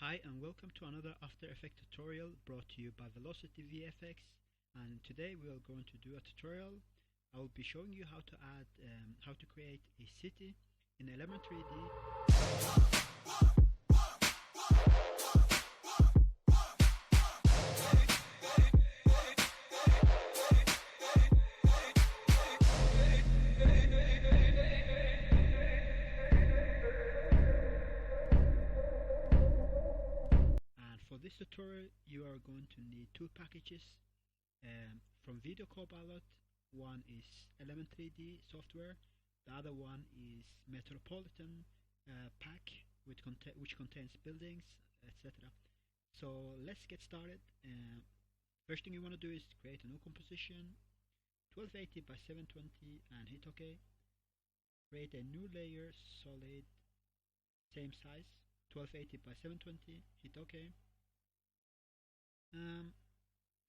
Hi and welcome to another After Effects tutorial brought to you by Velocity VFX, and today we are going to do a tutorial. I will be showing you how to how to create a city in Element 3D. And for this tutorial you are going to need two packages from Video Copilot. One is Element 3D software, the other one is Metropolitan pack which contains buildings, etc. So let's get started. First thing you want to do is create a new composition, 1280 by 720, and hit OK. Create a new layer, solid, same size, 1280 by 720, hit OK.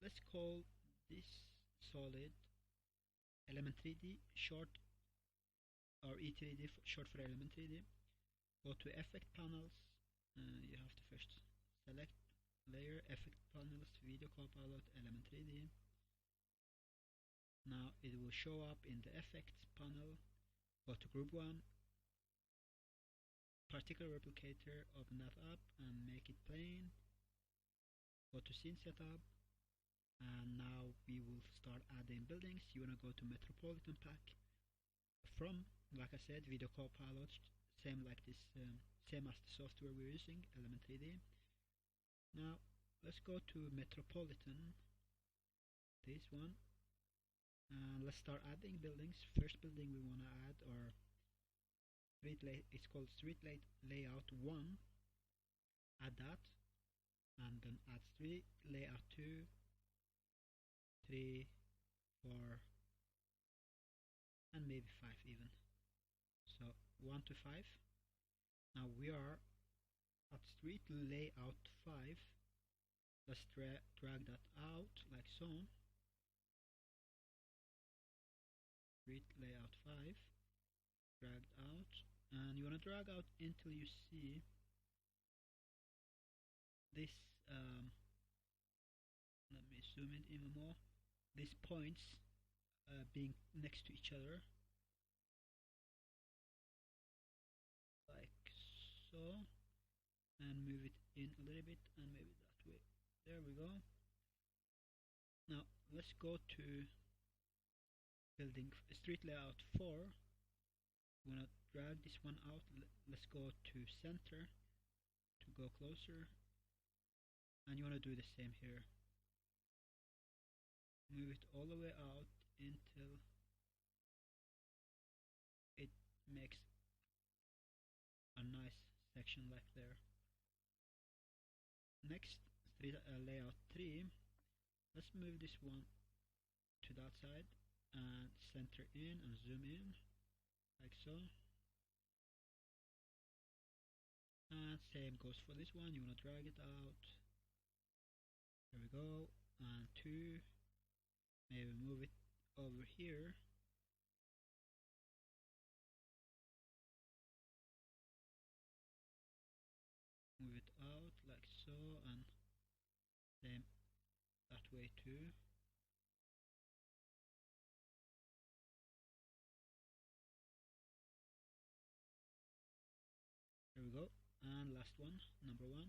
Let's call this solid Element 3D, short, or E3D, short for Element 3D. Go to Effect Panels. You have to first select Layer, Effect Panels, Video Copilot, Element 3D. Now it will show up in the Effects panel. Go to Group 1, Particle Replicator, open that up and make it plain. Go to Scene Setup, and now we will start adding buildings. You want to go to Metropolitan pack from, like I said, Video Copilot, same like this, same as the software we're using, Element 3D. Now let's go to Metropolitan, this one, and let's start adding buildings. First building we want to add, or it's called Street Layout 1. Add that, and then add Street Layout 2, 3, 4, and maybe 5 even. So 1 to 5. Now we are at Street Layout 5. Let's drag that out like so. Street Layout 5, dragged out, and you want to drag out until you see this. Let me zoom in even more. These points being next to each other, like so, and move it in a little bit, and maybe that way. There we go. Now let's go to building Street Layout 4. We want to drag this one out. Let's go to center to go closer, and you want to do the same here. Move it all the way out until it makes a nice section like there. Next, Street Layout 3. Let's move this one to that side and center in and zoom in like so. And same goes for this one. You want to drag it out. There we go. And 2. Maybe move it over here. Move it out like so, and same that way too. There we go. And last one, number 1.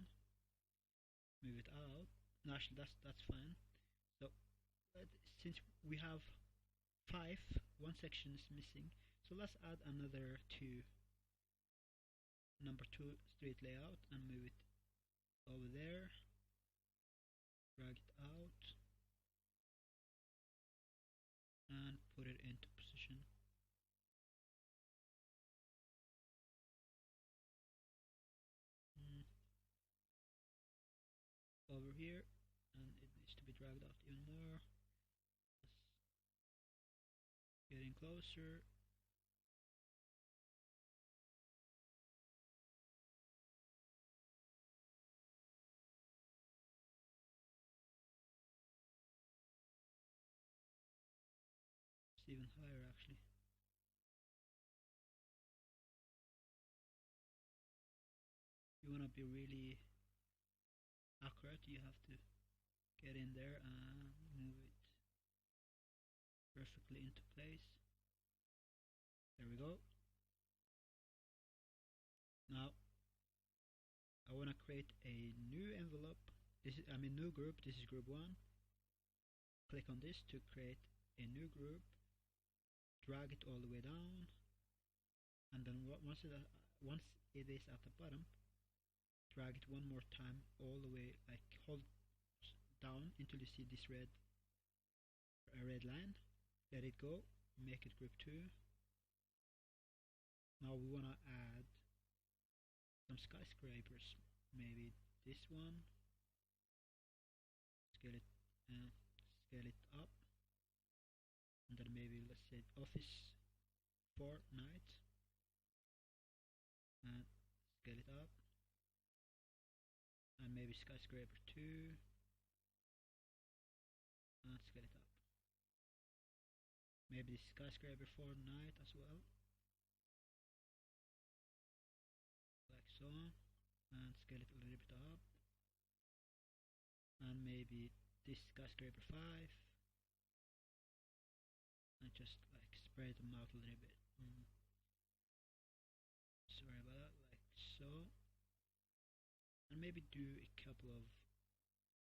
Move it out. No, actually that's fine. So since we have 5, one section is missing, so let's add another 2. Number 2 street layout, and move it over there. Drag it out and put it into position. Over here, and it needs to be dragged out even more. Getting closer. It's even higher actually. You wanna be really accurate. You have to get in there and move it perfectly into place. There we go. Now I want to create a new envelope. New group. This is group 1. Click on this to create a new group. Drag it all the way down, and then once it is at the bottom, drag it one more time all the way, like hold down until you see this red line. Let it go. Make it group 2. Now we want to add some skyscrapers. Maybe this one. Scale it up, and then maybe let's say office for night, and scale it up, and maybe skyscraper 2, and scale it up. Maybe skyscraper for night as well, like so, and scale it a little bit up, and maybe this skyscraper 5, and just like spread them out a little bit. Sorry about that, like so, and maybe do a couple of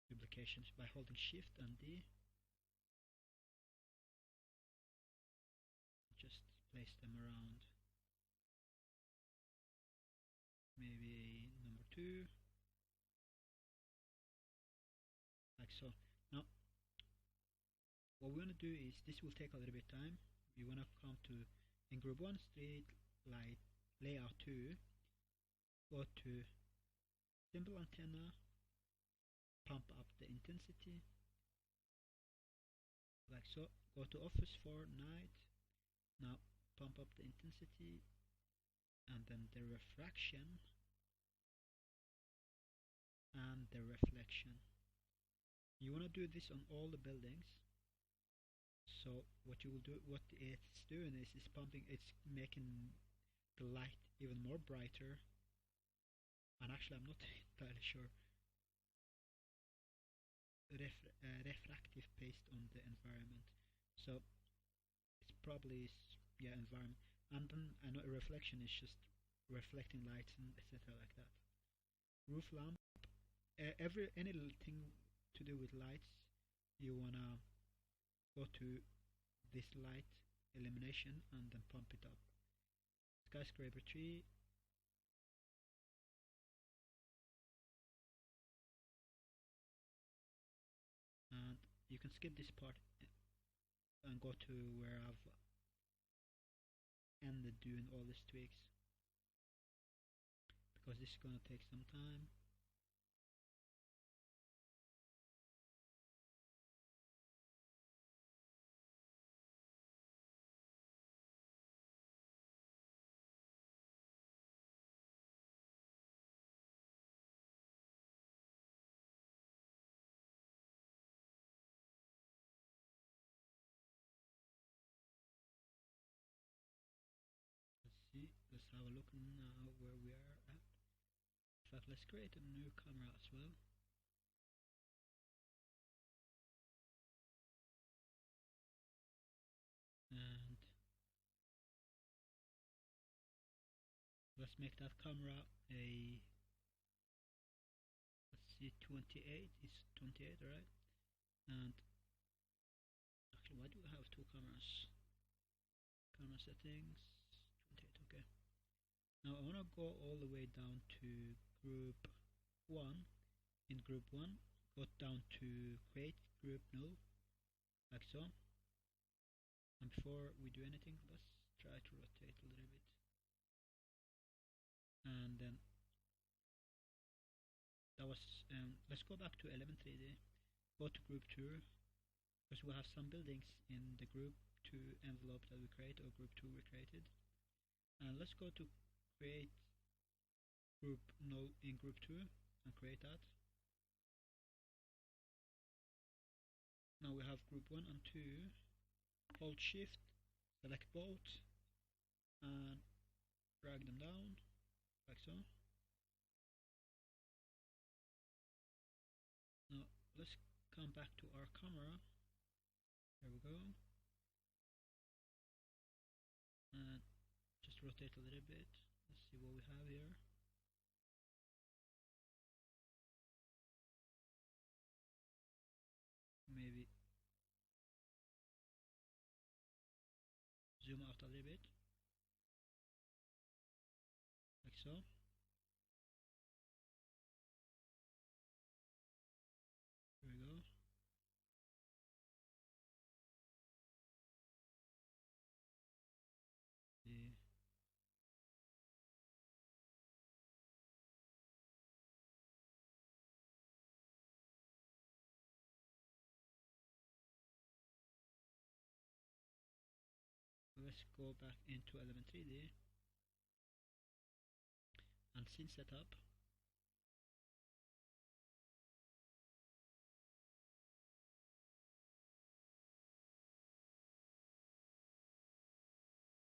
duplications by holding Shift and D. Just place them around. Maybe number 2, like so. Now what we want to do is, this will take a little bit of time. You want to come to, in group 1, street light layout 2, go to symbol antenna, pump up the intensity, like so. Go to office for night. Now pump up the intensity, and then the refraction and the reflection. You want to do this on all the buildings. So what you will do, what it's doing is pumping, it's making the light even more brighter. And actually I'm not entirely sure, refractive based on the environment. So it's probably environment, and then I know a reflection is just reflecting lights and etc. like that. Roof lamp, any little thing to do with lights, you wanna go to this light illumination and then pump it up. Skyscraper 3, and you can skip this part and go to where I've ended doing all these tweaks, because this is gonna take some time. Let's have a look now where we are at. In fact, let's create a new camera as well. And let's make that camera a, let's see, 28. It's 28, right? And actually, why do we have 2 cameras? Camera settings, 28, okay. Now I want to go all the way down to group 1. In group 1, go down to create group null, like so. And before we do anything, let's try to rotate a little bit. And then that was, let's go back to Element 3D, go to group 2, because we have some buildings in the group 2 envelope that we create, or group 2 we created. And let's go to create group null in group 2 and create that. Now we have group 1 and 2, hold Shift, select both, and drag them down, like so. Let's come back to our camera. There we go. And just rotate a little bit. Let's see what we have here. Maybe zoom out a little bit, like so. Here we go. See. Let's go back into Element 3D and scene setup.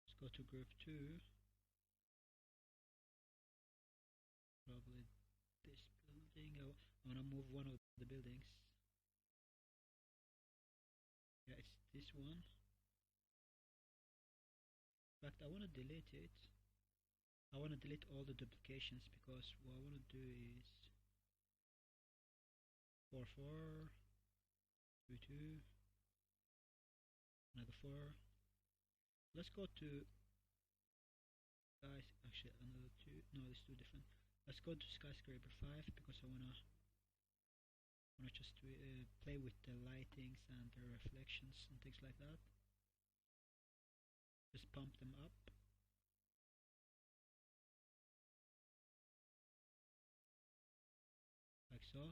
Let's go to group 2. Probably this building. I want to move one of the buildings. Yeah, it's this one. In fact, I want to delete it. I want to delete all the duplications because what I want to do is 4 4 2 2 another 4. Let's go to guys. Actually, another 2. No, it's 2 different. Let's go to skyscraper 5 because I wanna just play with the lightings and the reflections and things like that. Just pump them up. Like so.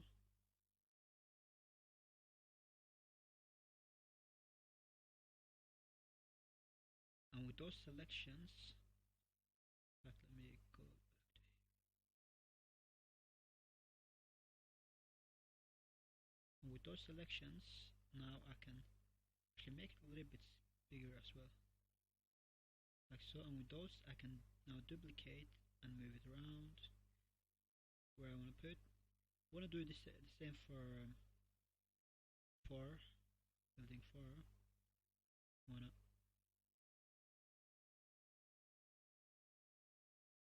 And with those selections, in fact, let me go back to here. And with those selections, now I can actually make it a little bit bigger as well. Like so, and with those I can now duplicate and move it around where I want to put. I want to do the same for 4, building 4. I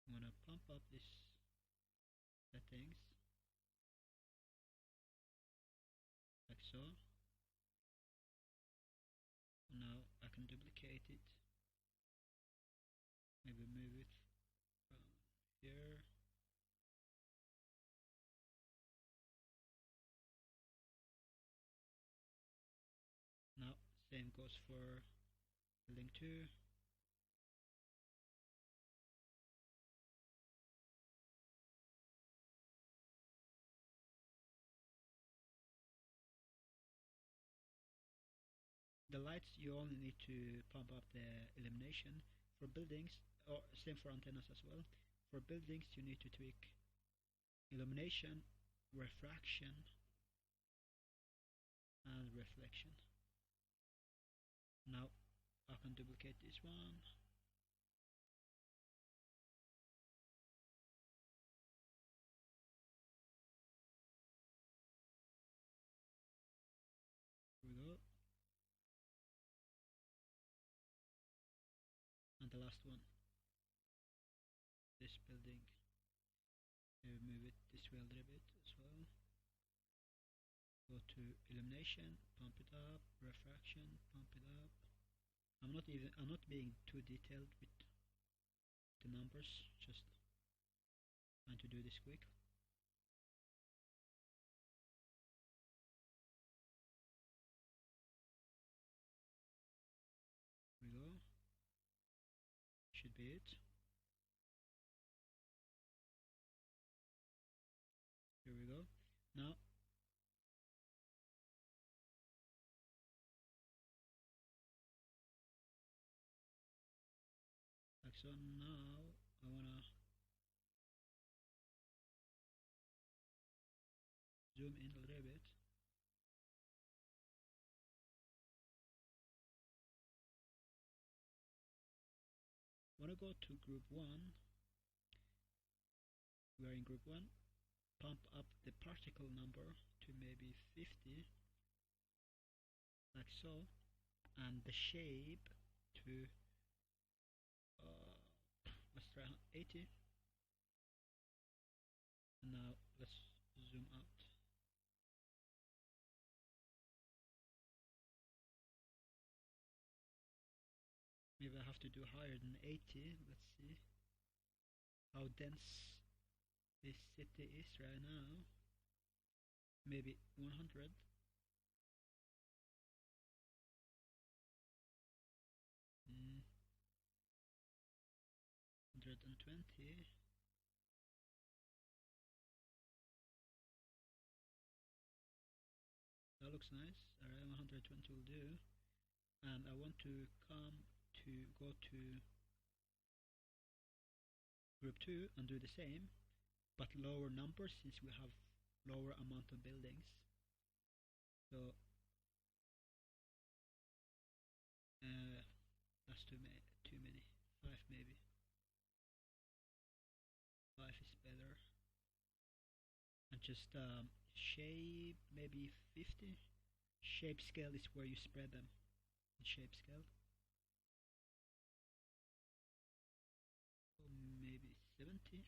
wanna pump up this settings like so. Now I can duplicate it, maybe move it from here. Now same goes for building 2. The lights, you only need to pump up the illumination. For buildings, or same for antennas as well. For buildings you need to tweak illumination, refraction and reflection. Now I can duplicate this one. Here we go. And the last one, this building, move it this way a little bit as well. Go to illumination, pump it up, refraction, pump it up. I'm not being too detailed with the numbers, just trying to do this quick. Here we go. Should be it. Here we go. Now like so. Now I wanna zoom in a little bit. Wanna go to group 1. We are in group 1. Pump up the particle number to maybe 50, like so, and the shape to let's try 80. And now let's zoom out. Maybe I have to do higher than 80. Let's see how dense this city is right now. Maybe 100. Mm, 120. That looks nice. Alright, 120 will do. And I want to go to group 2 and do the same, but lower numbers since we have lower amount of buildings. So that's too many. 5 maybe. 5 is better. And just shape maybe 50. Shape scale is where you spread them. Shape scale. Or maybe 70.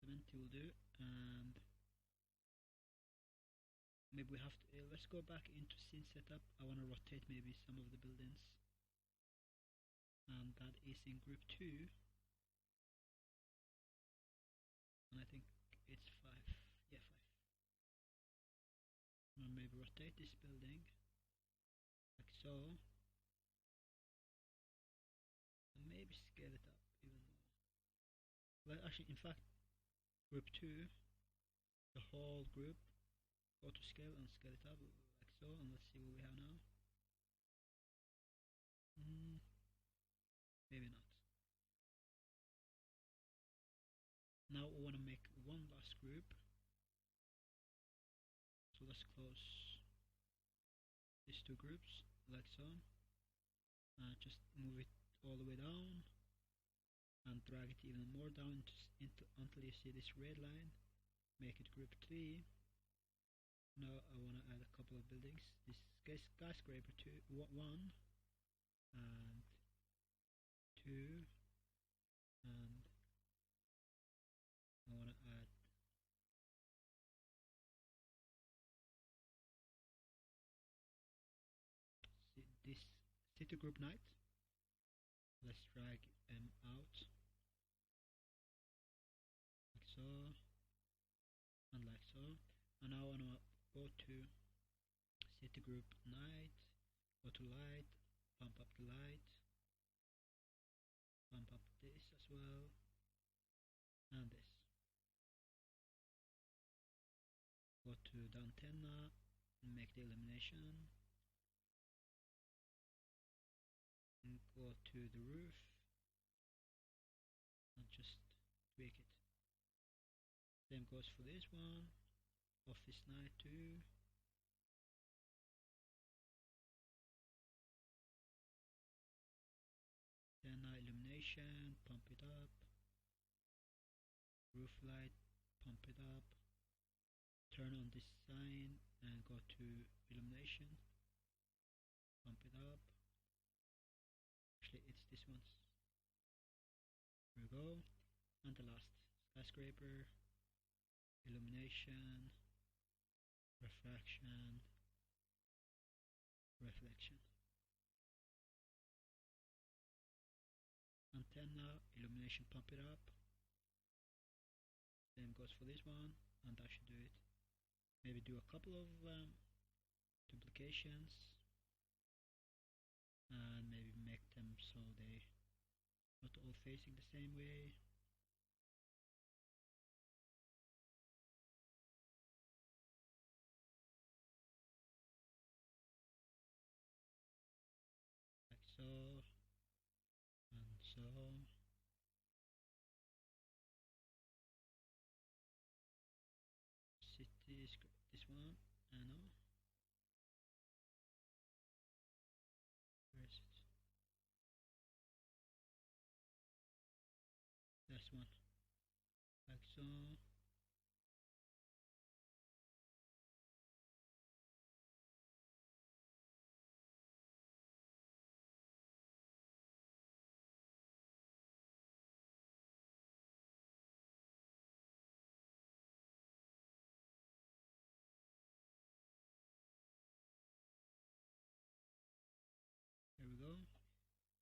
70 will do. And maybe we have to let's go back into scene setup. I want to rotate maybe some of the buildings, and that is in group 2, and I think it's 5. Yeah, 5. And maybe rotate this building like so, and maybe scale it up even more. Well, actually, in fact, group 2, the whole group, go to scale and scale it up like so, and let's see what we have now. Maybe not. Now we want to make one last group, so let's close these 2 groups like so, just move it all the way down and drag it even more down until you see this red line. Make it group 3. Now I want to add a couple of buildings. This skyscraper 1 and 2, and I want to add this city group night. Let's drag them out like so and like so. And now I want to go to city group night, go to light, pump up the light, pump up this as well, and this. Go to the antenna and make the illumination, and go to the roof and just tweak it. Same goes for this one, office night too. Antenna illumination, pump it up. Roof light, pump it up. Turn on this sign and go to illumination, pump it up. Actually, it's this one. Here we go. And the last skyscraper, illumination, refraction, reflection. Antenna, illumination, pump it up. Same goes for this one, and that should do it. Maybe do a couple of duplications, and maybe make them so they not all facing the same way. Like so, and so. City is this one, I know. Where is it? This one. Like so.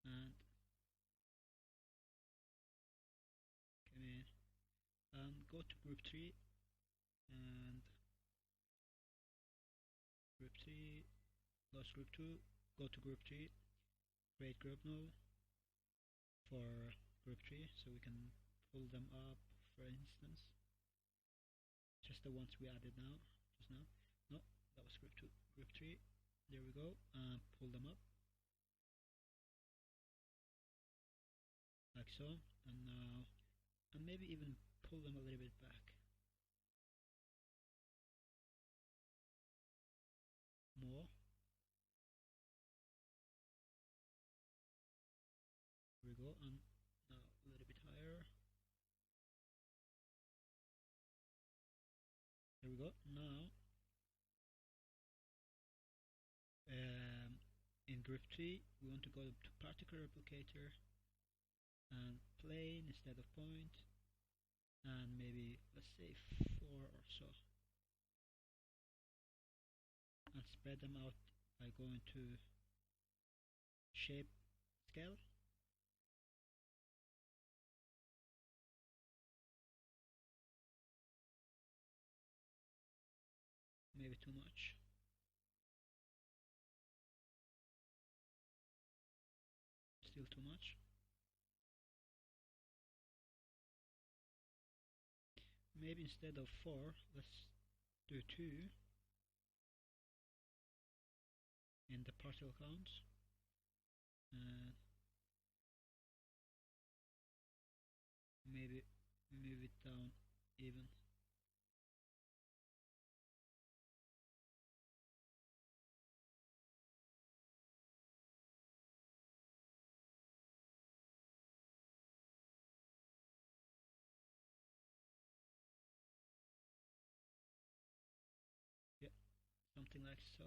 and come in and go to group 3 and group 3, close group 2, go to group 3, create group null for group 3 so we can pull them up, for instance, just the ones we added now, just now. No, that was group 2, group 3, there we go, and pull them up like so, and now, and maybe even pull them a little bit back more. Here we go, and now a little bit higher. There we go. Now in group 3 we want to go to particle replicator and plane instead of point, and maybe let's say 4 or so, and spread them out by going to shape scale. Maybe too much. Still too much. Maybe instead of 4, let's do 2 in the particle count, and maybe move it down even. Yeah, something like so.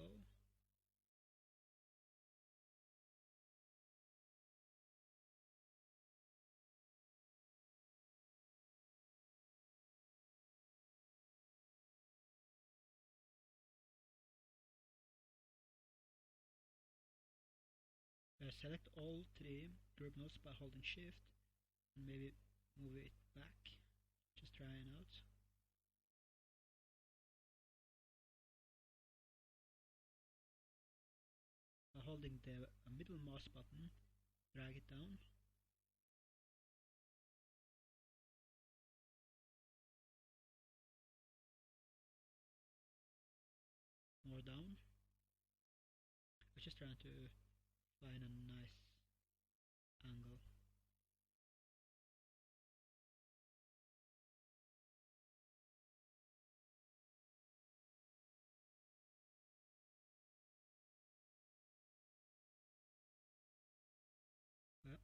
Select all 3 group nodes by holding shift and maybe move it back, just trying out. By holding the middle mouse button, drag it down. More down. I'm just trying to find a nice angle. Well,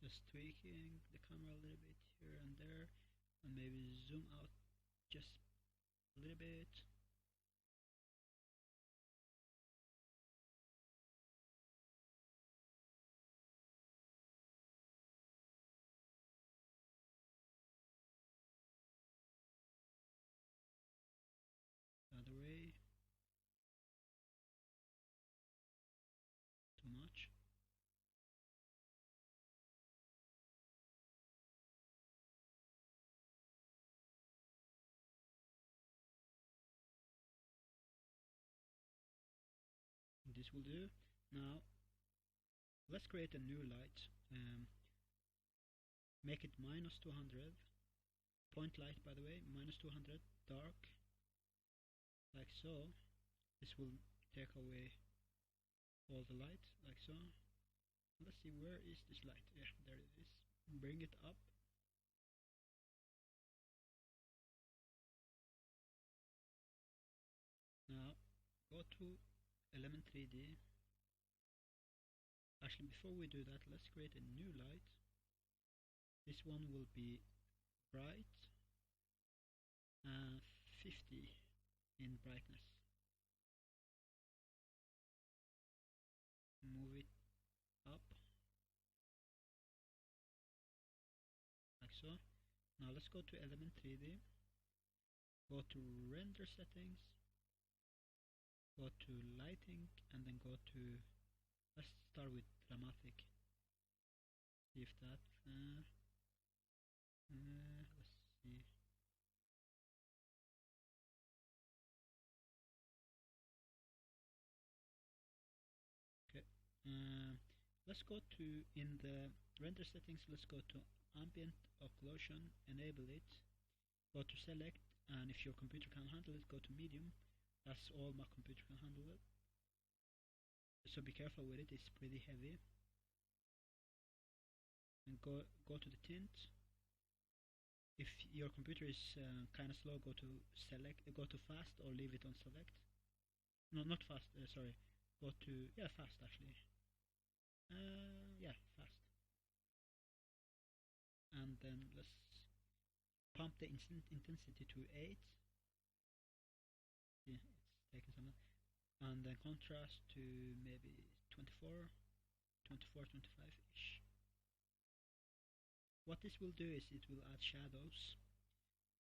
just tweaking the camera a little bit here and there, and maybe zoom out just a little bit. The other way. Too much. This will do. Now let's create a new light. Make it minus 200. Point light, by the way, minus 200 dark, like so. This will take away all the light, like so. Let's see, where is this light? Yeah, there it is. bring it up. Now go to element 3D. Actually, before we do that, let's create a new light. This one will be bright and 50 in brightness. Move it up like so. Now let's go to element 3D, go to render settings, go to lighting, and then go to, let's start with dramatic. See if that let's see. Okay, let's go to, in the render settings, let's go to ambient occlusion, enable it, go to select, and if your computer can handle it, go to medium. That's all my computer can handle it, so be careful with it, it's pretty heavy. And go to the tint. If your computer is kind of slow, go to select, go to fast, or leave it on select. No, not fast, sorry, go to, yeah, fast actually, yeah, fast. And then let's pump the intensity to 8. Yeah, it's taking some, and then contrast to maybe 24, 25-ish. What this will do is it will add shadows,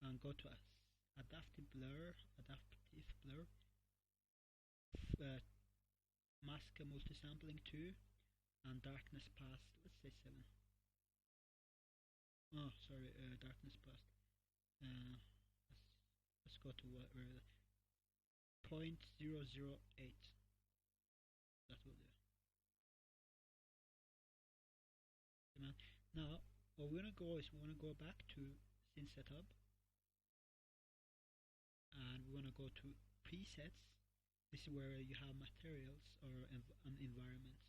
and go to adaptive blur, mask multisampling 2, and darkness past, let's say 7. Oh, sorry, darkness past. Let's go to 0.008. That will do. Now, what we're gonna go is we wanna go back to scene setup, and we wanna go to presets. This is where you have materials or environments.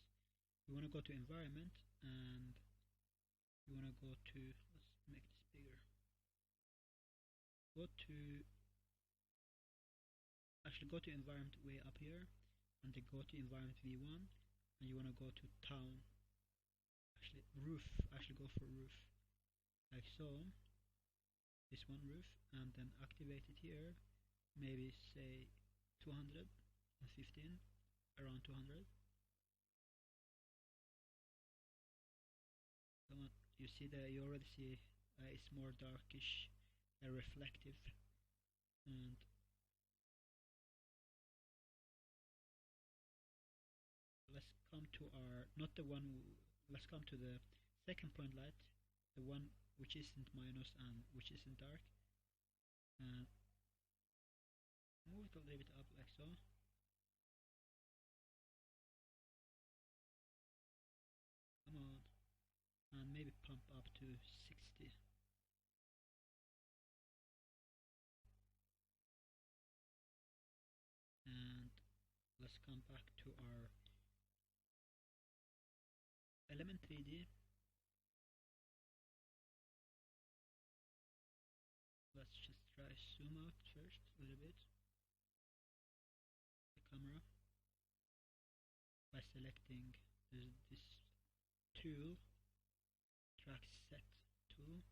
We wanna go to environment, and we wanna go to, let's make this bigger. Go to environment way up here, and then go to environment v1, and you wanna go to town. Roof, go for roof, like so. This one, roof, and then activate it here, maybe say 215, around 200. Come on, you see that, you already see it's more darkish, reflective, and let's come to our, not the one, let's come to the second point light, the one which isn't minus and which isn't dark, and move it a little bit up like so. Come on, and maybe pump up to 60. And let's come back to our element 3D. Let's just try zoom out first a little bit the camera by selecting this tool, track set tool.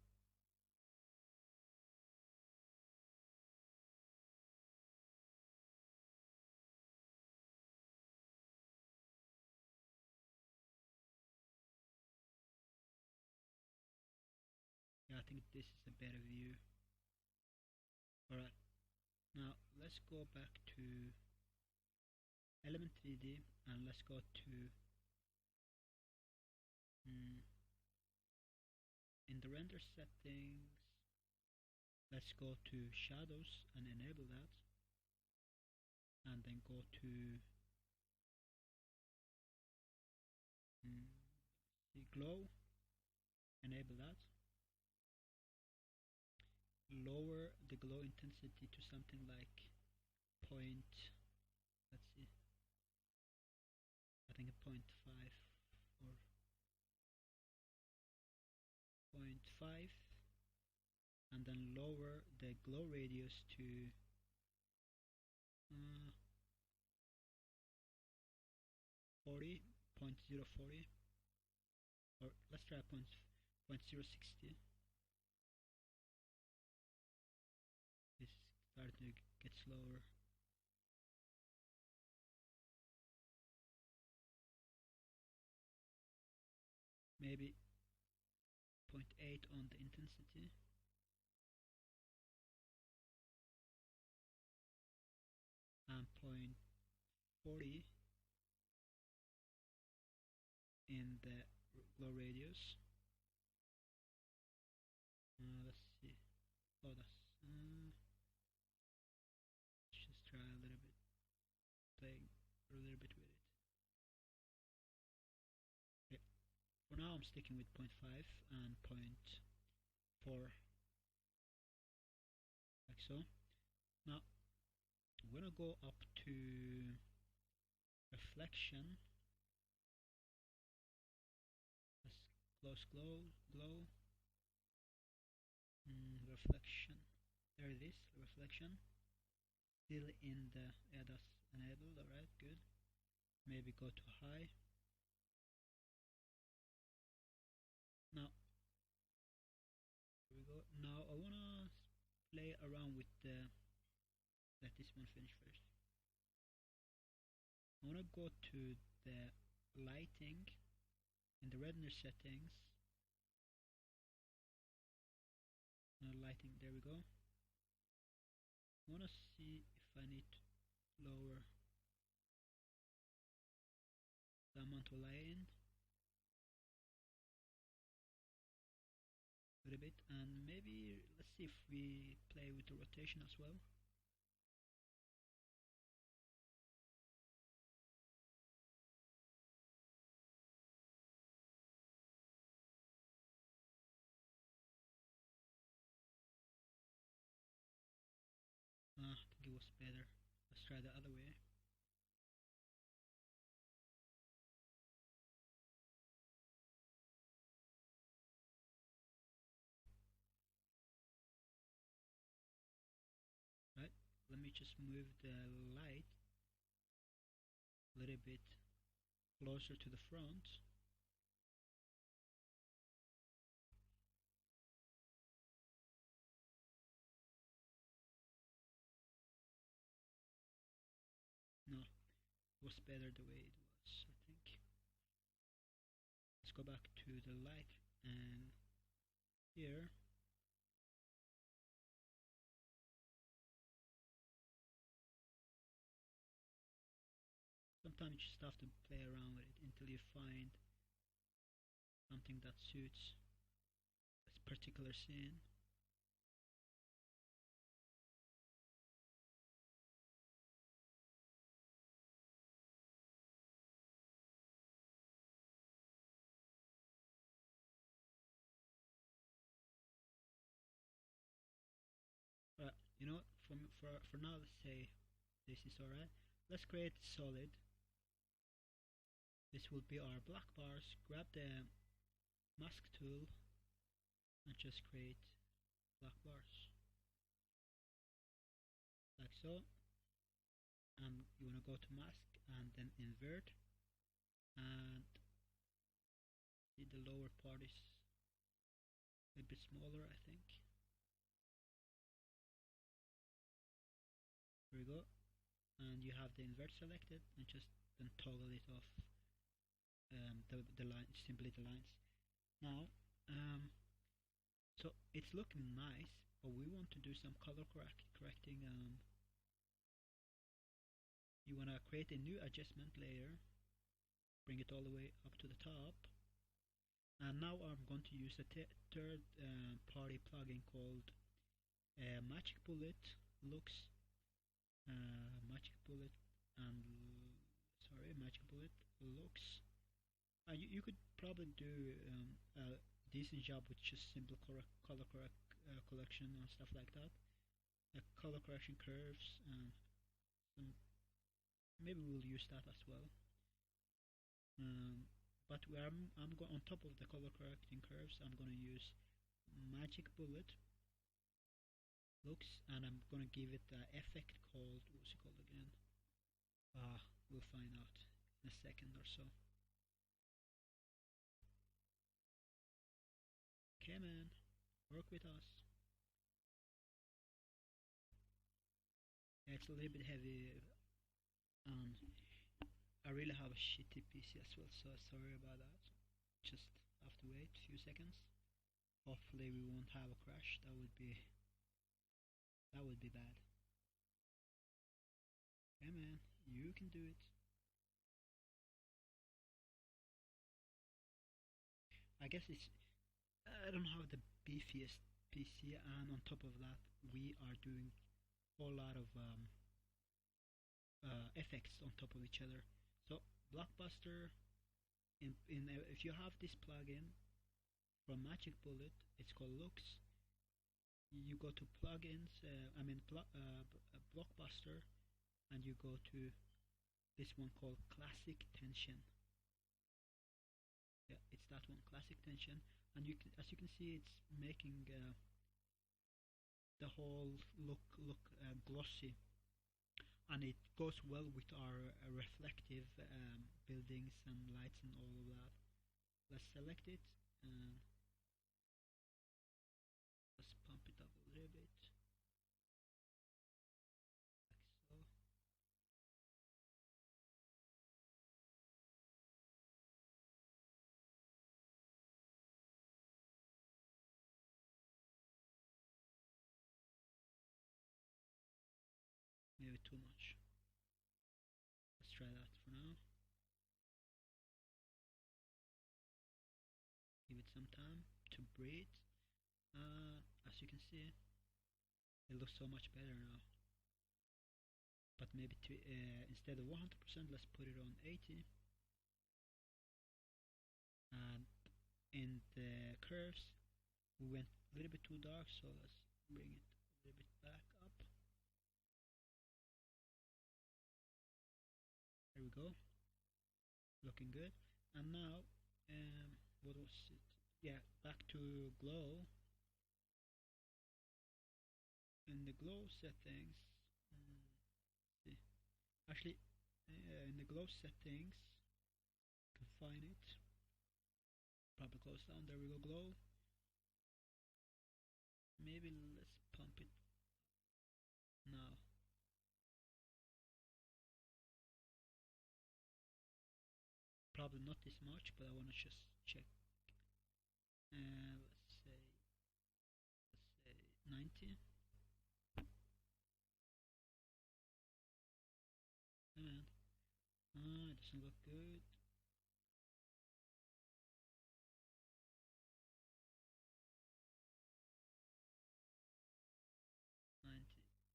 Yeah, I think this is a better view. Alright, now let's go back to element 3D, and let's go to in the render settings, let's go to shadows and enable that, and then go to the glow, enable that, lower the glow intensity to something like point, let's see, I think a 0.5, or 0.5 and then lower the glow radius to 40, 0.040, or let's try 0.060. It's starting to get slower. Maybe 0.8 on the intensity. And 0.40 in the glow radius. Let's see. Oh, that's. Let's just try a little bit, playing a little bit with it. Okay. For now, I'm sticking with 0.5 and 0.4, like so. Now, I'm gonna go up to reflection. Let's close glow. Reflection. There it is, reflection. Still in the, yeah, that's enabled. Alright, good. Maybe go to high. Now, here we go. Now I wanna play around with the. Let this one finish first. I wanna go to the lighting in the redness settings. Lighting, there we go. I wanna see if I need to lower the amount of light in a little bit, and maybe let's see if we play with the rotation as well. I think it was better. Let's try the other way. Right, let me just move the light a little bit closer to the front. No, it was better the way it was, I think. Let's go back to the light, and here sometimes you just have to play around with it until you find something that suits this particular scene. But you know, for now, let's say this is alright. Let's create solid. This will be our black bars. Grab the mask tool and just create black bars like so. And you want to go to mask and then invert, and see the lower part is a bit smaller, I think. Here we go, and you have the invert selected, and just then toggle it off. The line, simply the lines. Now, so it's looking nice, but we want to do some color correcting. You want to create a new adjustment layer, bring it all the way up to the top, and now I'm going to use a third party plugin called Magic Bullet Looks. Magic Bullet Looks. You could probably do a decent job with just simple color collection and stuff like that. Color correction curves, and maybe we'll use that as well. But I'm going on top of the color correcting curves. I'm going to use magic bullet looks, and I'm gonna give it an effect called, what's it called again? We'll find out in a second or so. Come on, work with us. Yeah, it's a little bit heavy, and I really have a shitty PC as well, so sorry about that. Just have to wait a few seconds. Hopefully we won't have a crash. That would be bad. Hey man, you can do it. I guess I don't have the beefiest PC, and on top of that, we are doing a whole lot of effects on top of each other. So Blockbuster, if you have this plugin from Magic Bullet, it's called Lux. You go to plugins, Blockbuster, and you go to this one called Classic Tension. Yeah, it's that one, Classic Tension, and as you can see, it's making the whole look glossy, and it goes well with our reflective buildings and lights and all of that. Let's select it and let's pump it up a little bit, like so. Maybe too much. Let's try that for now. Give it some time to breathe. As you can see, it looks so much better now. But maybe instead of 100%, let's put it on 80. And in the curves, we went a little bit too dark, so let's bring it a little bit back up. There we go, looking good. And now, what was it? Yeah, back to glow. In the glow settings, actually, in the glow settings, you can find it. Probably close down. There we go, glow. Maybe let's pump it now. Probably not this much, but I want to just check. Let's say 90. Come on. It doesn't look good.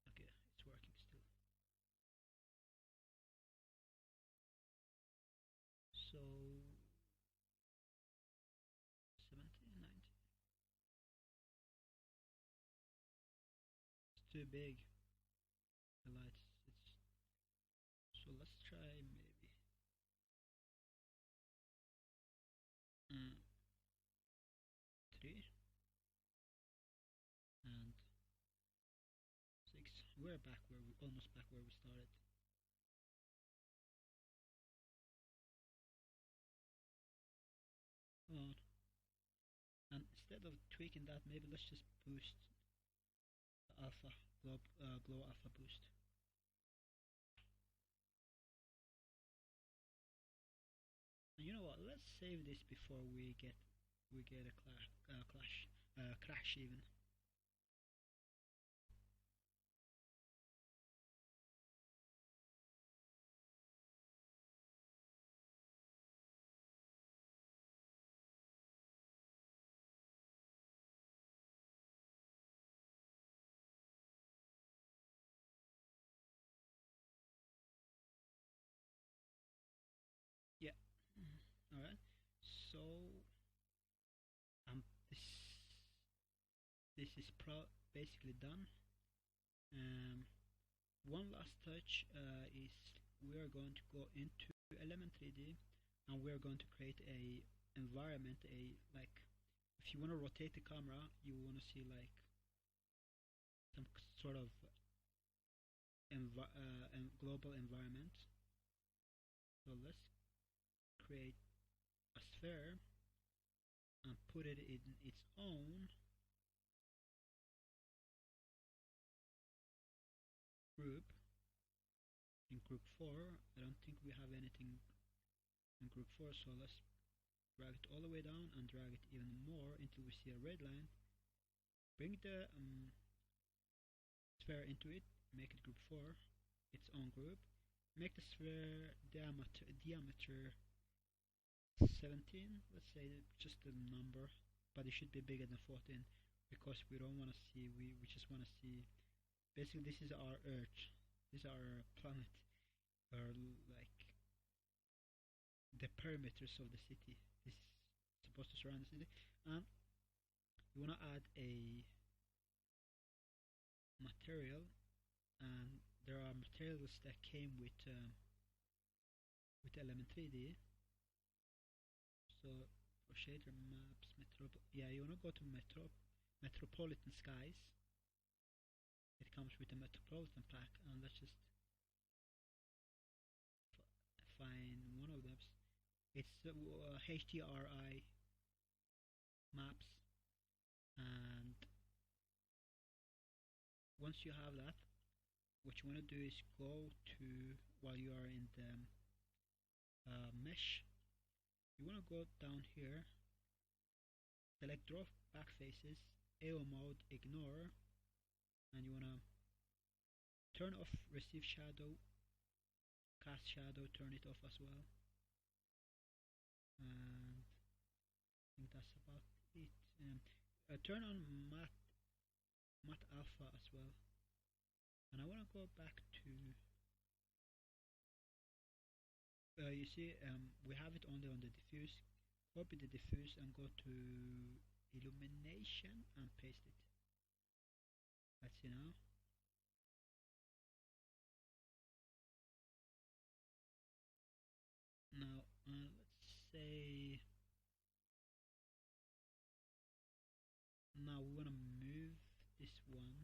Okay, it's working still. So 70, 90. It's too big. The lights. So let's try maybe 3 and 6. We're back where we almost back where we started. Come on. And instead of tweaking that, maybe let's just boost the alpha glow alpha boost. And you know what? Let's save this before we get a crash even. Yeah. All right. So this is basically done. One last touch is we are going to go into Element 3D, and we are going to create a environment, a like if you want to rotate the camera, you want to see like some sort of global environment. So let's create a sphere and put it in its own group, in group 4. I don't think we have anything in group 4, so let's drag it all the way down and drag it even more until we see a red line. Bring the sphere into it, make it group 4, its own group. Make the sphere diameter 17, let's say just a number, but it should be bigger than 14 because we don't want to see, we just want to see, basically this is our Earth, this is our planet, or like the perimeters of the city. This is supposed to surround the city, and you want to add a material, and there are materials that came with element 3D. So for shader maps, yeah, you wanna go to Metropolitan skies. It comes with a Metropolitan pack, and let's just find one of them. It's HDRI maps, and once you have that, what you wanna do is go to, while you are in the mesh, you want to go down here, select draw back faces, AO mode, ignore, and you want to turn off receive shadow, cast shadow, turn it off as well, and I think that's about it. Turn on matte alpha as well, and I want to go back to you see, we have it only on the diffuse. Copy the diffuse and go to illumination and paste it. Let's see now. Now let's say now we want to move this one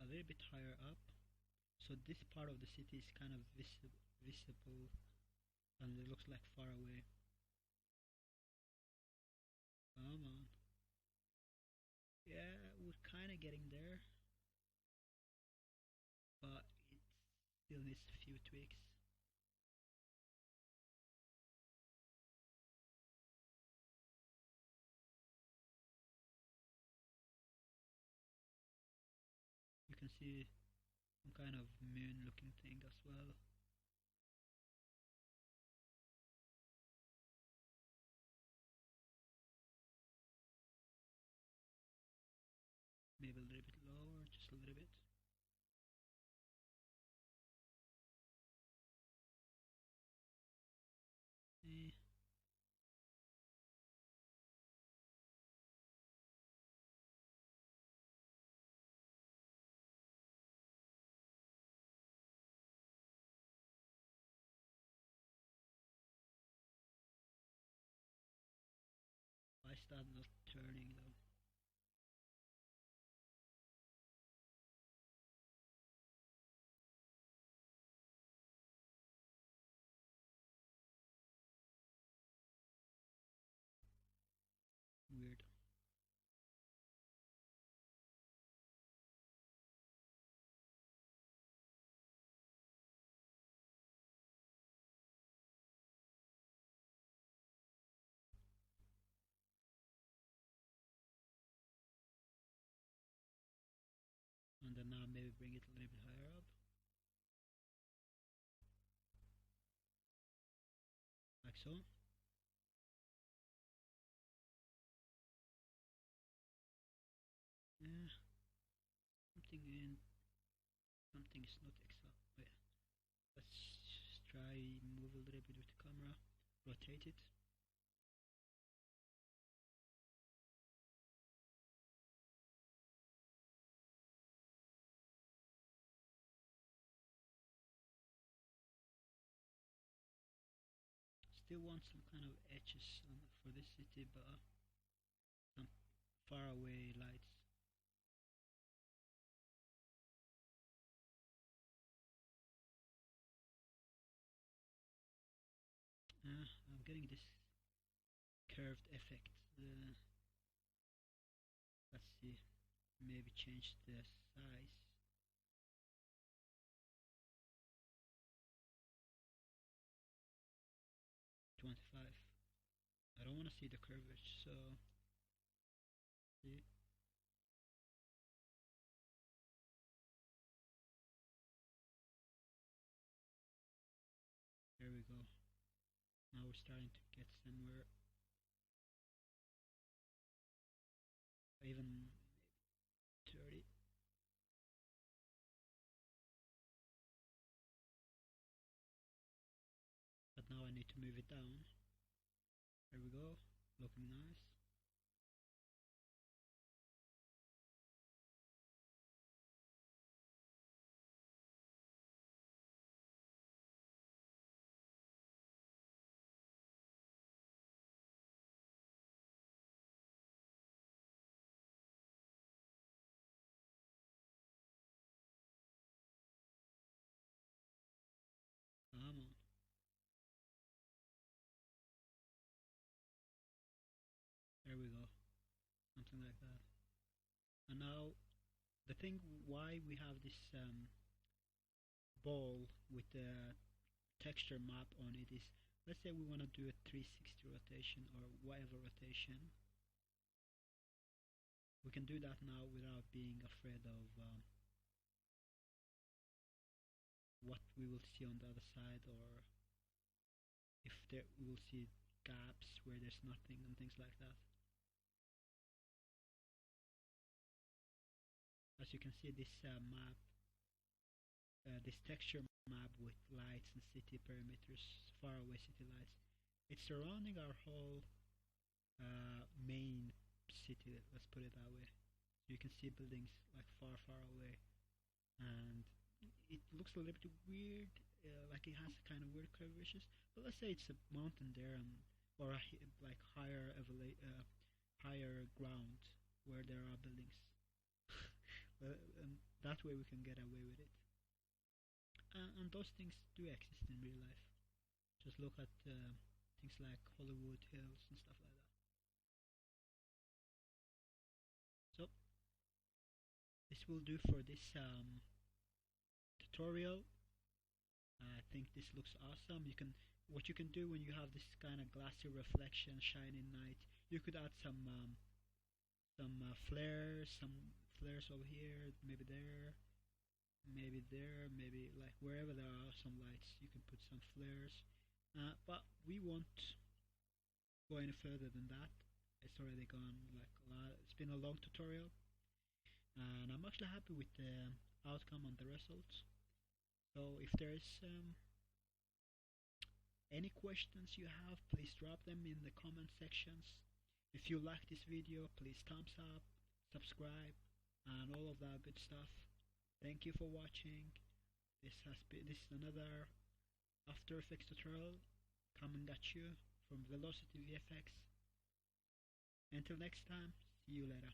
a little bit higher up, so this part of the city is kind of visible and it looks like far away. Come on. Yeah, we're kind of getting there, but it still needs a few tweaks. You can see some kind of moon looking thing as well. Maybe a little bit lower, just a little bit. Eh. Why is that not turning though? Weird. And then now maybe bring it a little bit higher up. Like so. Yeah. Something is not exact. Oh, yeah. Let's try move a little bit with the camera. Rotate it. Still want some kind of edges for this city, but far away lights. I'm getting this curved effect. Let's see, maybe change the size. 25. I don't want to see the curvature, so see. There we go. Now we're starting to get somewhere. Even maybe 30. But now I need to move it down. There we go. Looking nice. Come on. There we go. Something like that. And now the thing why we have this ball with the texture map on it is, let's say we want to do a 360 rotation or whatever rotation. We can do that now without being afraid of what we will see on the other side, or if there we will see gaps where there's nothing and things like that. As you can see, this map, this texture map with lights and city perimeters, faraway city lights, it's surrounding our whole main city. Let's put it that way. So you can see buildings like far away, and it looks a little bit weird, like it has kind of weird curvaceous. But let's say it's a mountain there, and or like higher ground where there are buildings. And that way we can get away with it. And those things do exist in real life. Just look at things like Hollywood Hills and stuff like that. So this will do for this tutorial. I think this looks awesome. What you can do when you have this kind of glassy reflection, shining night, you could add some flares, over here, maybe there, maybe like wherever there are some lights, you can put some flares. But we won't go any further than that. It's already gone like a lot. It's been a long tutorial, and I'm actually happy with the outcome and the results. So if there's any questions you have, please drop them in the comment sections. If you like this video, please thumbs up, subscribe, and all of that good stuff. Thank you for watching. This is another After Effects tutorial coming at you from Velocity VFX. Until next time, see you later.